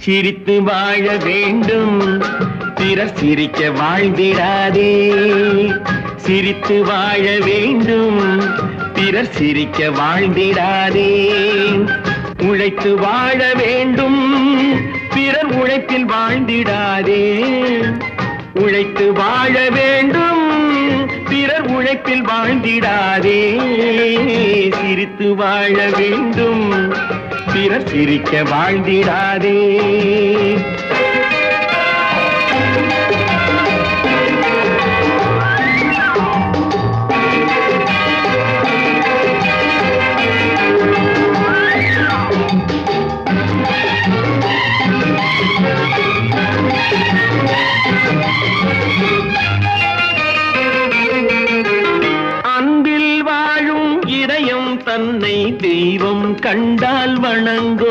சிரித்து வாழ வேண்டும், பிறர் சிரிக்க வாழ்ந்திடாதே. சிரித்து வாழ வேண்டும், பிறர் சிரிக்க வாழ்ந்திடாதே. உழைத்து வாழ வேண்டும், பிறர் உழைப்பில் வாழ்ந்திடாதே. உழைத்து வாழ வேண்டும், பிறர் உழைப்பில் வாழ்ந்திடாதே. சிரித்து வாழ வேண்டும், பிறர் சிரிக்க வாழ்ந்திடாதே. தன்னை தெய்வம் கண்டால் வணங்கும்.